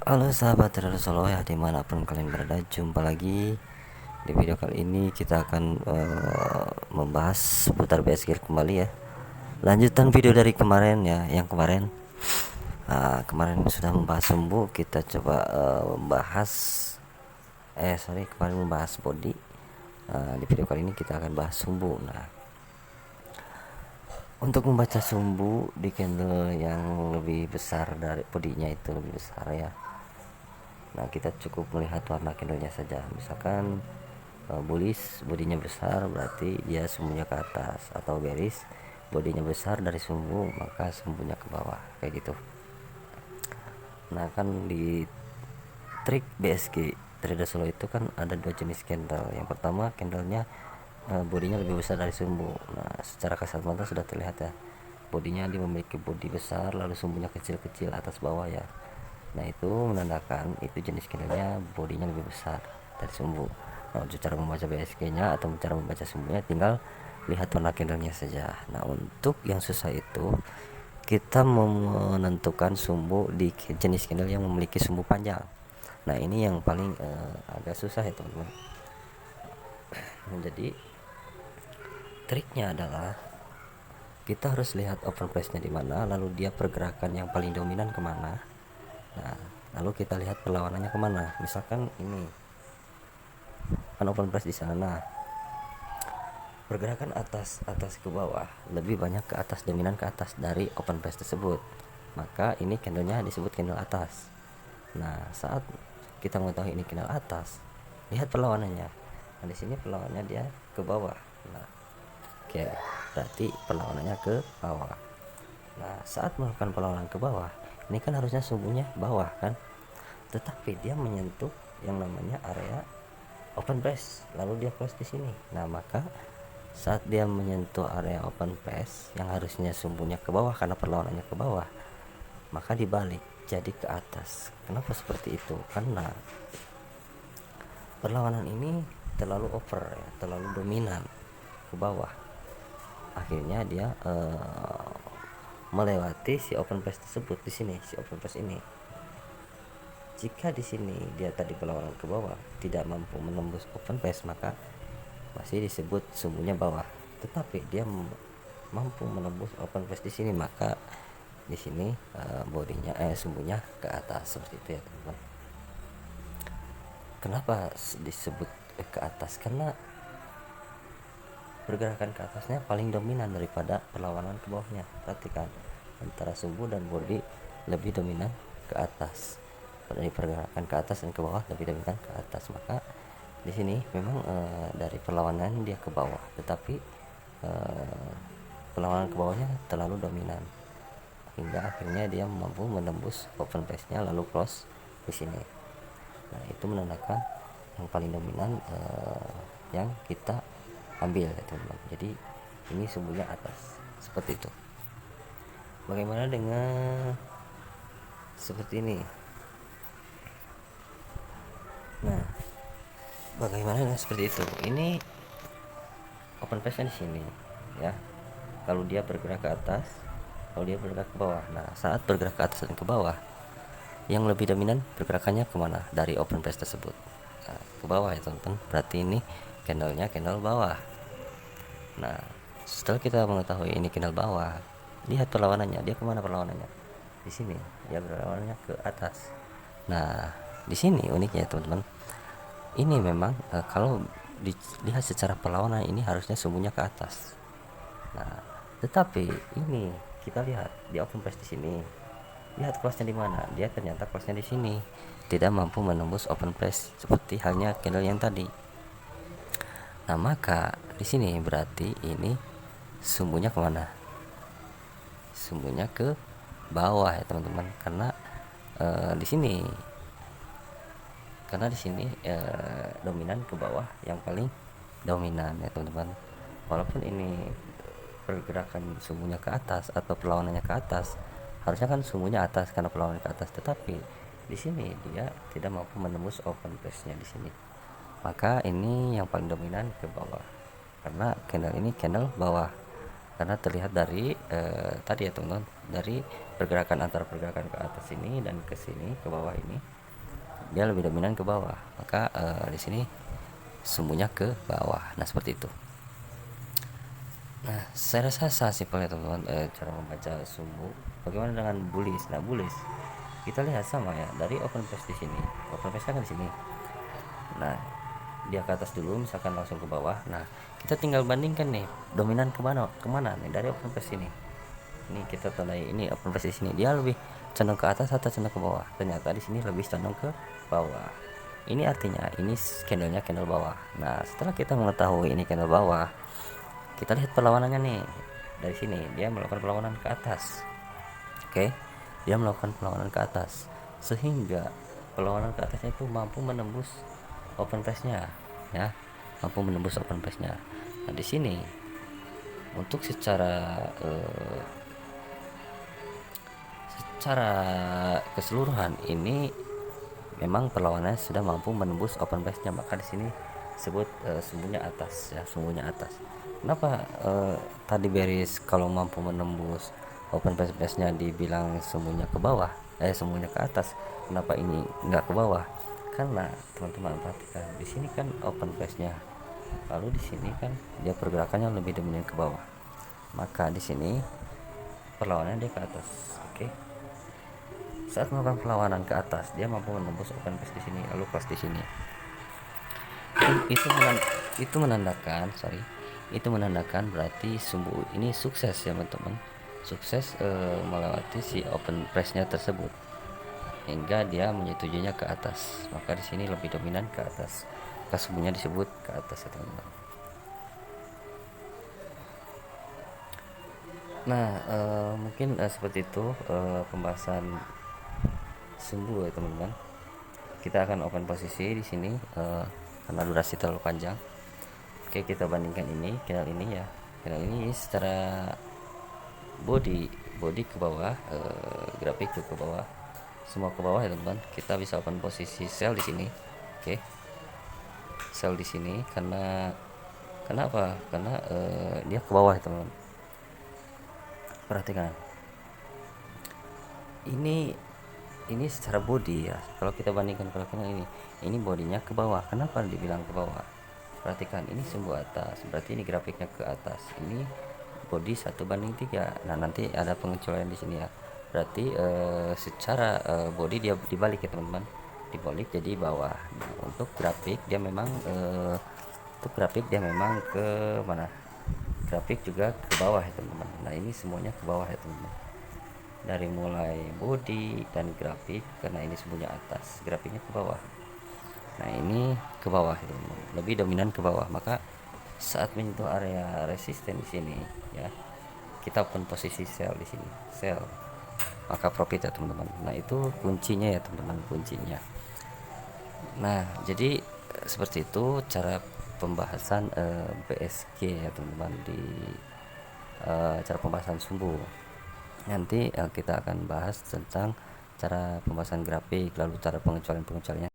Halo sahabat Trader Solo ya, dimanapun kalian berada, jumpa lagi. Di video kali ini kita akan membahas seputar BSG kembali ya. Lanjutan video dari kemarin ya, yang kemarin sudah membahas sumbu. Kita coba membahas kemarin membahas body. Di video kali ini kita akan bahas sumbu. Nah, untuk membaca sumbu di candle yang lebih besar dari bodinya, itu lebih besar ya. Nah, kita cukup melihat warna candlenya saja. Misalkan bullish bodinya besar, berarti dia sumbunya ke atas, atau bearish bodinya besar dari sumbu, maka sumbunya ke bawah, kayak gitu. Nah, kan di trik BSG Trader Solo itu kan ada dua jenis candle. Yang pertama, candlenya bodinya lebih besar dari sumbu. Nah, secara kasat mata sudah terlihat ya, bodinya dia memiliki bodi besar, lalu sumbunya kecil-kecil atas bawah ya. Nah, itu menandakan itu jenis candlenya bodinya lebih besar dari sumbu. Nah, untuk cara membaca BSG nya atau cara membaca sumbunya, tinggal lihat warna candlenya saja. Nah, untuk yang susah itu kita menentukan sumbu di jenis candle yang memiliki sumbu panjang. Nah, ini yang paling agak susah ya teman-teman. Jadi triknya adalah kita harus lihat open price nya di mana, lalu dia pergerakan yang paling dominan kemana. Nah, lalu kita lihat perlawanannya kemana. Misalkan ini kan open price di sana, pergerakan atas ke bawah lebih banyak ke atas, dominan ke atas dari open price tersebut, maka ini candlenya disebut candle atas. Nah, saat kita mengetahui ini candle atas, lihat perlawanannya. Nah, di sini perlawanannya dia ke bawah. Nah, oke, berarti perlawanannya ke bawah. Nah, saat melakukan perlawanan ke bawah, ini kan harusnya sumbunya bawah kan, tetapi dia menyentuh yang namanya area open price, lalu dia close di sini. Nah, maka saat dia menyentuh area open price yang harusnya sumbunya ke bawah karena perlawanannya ke bawah, maka dibalik jadi ke atas. Kenapa seperti itu? Karena perlawanan ini terlalu over ya, terlalu dominan ke bawah. Akhirnya dia melewati si open price tersebut di sini, si open price ini. Jika di sini dia tadi perlawanan ke bawah tidak mampu menembus open price, maka masih disebut sumbunya bawah. Tetapi dia mampu menembus open price di sini, maka di sini bodinya sumbunya ke atas, seperti itu ya teman-teman. Kenapa disebut ke atas? Karena pergerakan ke atasnya paling dominan daripada perlawanan ke bawahnya. Perhatikan, antara sumbu dan bodi lebih dominan ke atas. Dari pergerakan ke atas dan ke bawah lebih dominan ke atas, maka di sini memang dari perlawanan dia ke bawah, tetapi perlawanan ke bawahnya terlalu dominan hingga akhirnya dia mampu menembus open price-nya lalu close di sini. Nah, itu menandakan yang paling dominan yang kita ambil ya teman-teman. Jadi ini sumbunya atas, seperti itu. Bagaimana dengan seperti ini? Nah, bagaimana dengan seperti itu? Ini open price di sini ya. Kalau dia bergerak ke atas, kalau dia bergerak ke bawah. Nah, saat bergerak ke atas dan ke bawah, yang lebih dominan pergerakannya kemana? Dari open price tersebut. Nah, ke bawah ya teman-teman. Berarti ini candlenya candle bawah. Nah, setelah kita mengetahui ini candle bawah, lihat perlawanannya. Dia kemana perlawanannya? Di sini. Dia berlawanannya ke atas. Nah, di sini uniknya teman-teman. Ini memang kalau dilihat secara perlawanan ini harusnya sumbunya ke atas. Nah, tetapi ini kita lihat di open price di sini. Lihat close-nya di mana? Dia ternyata close-nya di sini. Tidak mampu menembus open price seperti halnya candle yang tadi. Nah, maka di sini berarti ini sumbunya kemana? Sumbunya ke bawah ya teman-teman, karena di sini dominan ke bawah yang paling dominan ya teman-teman. Walaupun ini pergerakan sumbunya ke atas atau perlawanannya ke atas, harusnya kan sumbunya atas karena perlawanan ke atas, tetapi di sini dia tidak mampu menembus open price-nya di sini. Maka ini yang paling dominan ke bawah karena candle ini candle bawah. karena terlihat dari tadi ya teman-teman, dari pergerakan antara pergerakan ke atas ini dan ke sini ke bawah ini dia lebih dominan ke bawah, maka di sini sumbunya ke bawah. Nah seperti itu. Nah saya rasa simpel ya teman-teman cara membaca sumbu. Bagaimana dengan bullish? Nah bullish kita lihat sama ya, dari open press di sini, open press kan di sini. Nah dia ke atas dulu, misalkan langsung ke bawah. Nah kita tinggal bandingkan nih dominan kemana nih dari open press ini. Ini kita tandai ini open press di sini, dia lebih condong ke atas atau condong ke bawah. Ternyata di sini lebih condong ke bawah. Ini artinya ini candlenya candle bawah. Nah setelah kita mengetahui ini candle bawah, kita lihat perlawanannya nih. Dari sini dia melakukan perlawanan ke atas. Oke, dia melakukan perlawanan ke atas sehingga perlawanan ke atasnya itu mampu menembus open press-nya ya, mampu menembus open press-nya. Nah di sini untuk secara keseluruhan ini memang perlawanannya sudah mampu menembus open press-nya, maka di sini disebut sumbunya atas ya, sumbunya atas. Kenapa tadi bearish kalau mampu menembus open press-nya dibilang sumbunya ke bawah, sumbunya ke atas? Kenapa ini nggak ke bawah? Karena teman-teman perhatikan di sini kan open press-nya, lalu di sini kan dia pergerakannya lebih dominan ke bawah, maka di sini perlawanannya dia ke atas. Oke, saat melakukan perlawanan ke atas dia mampu menembus open press di sini lalu close di sini. Itu menandakan berarti sumbu ini sukses ya teman-teman, sukses melewati si open press-nya tersebut hingga dia menyetujuinya ke atas, maka di sini lebih dominan ke atas, maka sumbunya disebut ke atas ya teman-teman. Nah mungkin seperti itu pembahasan sumbu ya teman-teman. Kita akan open posisi di sini karena durasi terlalu panjang. Oke, kita bandingkan ini candle ini ya, candle ini secara body ke bawah, grafik ke bawah, semua ke bawah ya teman-teman. Kita bisa open posisi sell di sini. Oke, sell di sini karena apa? Karena dia ke bawah ya teman-teman. Perhatikan ini secara body ya, kalau kita bandingkan ini bodinya ke bawah. Kenapa dibilang ke bawah? Perhatikan ini sumbu atas, berarti ini grafiknya ke atas, ini body 1:3. Nah nanti ada pengecualian di sini ya, berarti secara body dia dibalik ya teman-teman, dibalik jadi bawah. Nah, untuk grafik dia memang ke mana, grafik juga ke bawah ya teman-teman. Nah ini semuanya ke bawah ya teman-teman, dari mulai body dan grafik, karena ini semuanya atas, grafiknya ke bawah. Nah ini ke bawah itu lebih dominan ke bawah, maka saat menyentuh area resisten di sini ya, kita open posisi sell di sini, sell, maka profit ya teman-teman. Nah itu kuncinya ya teman-teman, kuncinya. Nah jadi seperti itu cara pembahasan BSG ya teman-teman, di cara pembahasan sumbu. Nanti kita akan bahas tentang cara pembahasan grafik, lalu cara pengecualian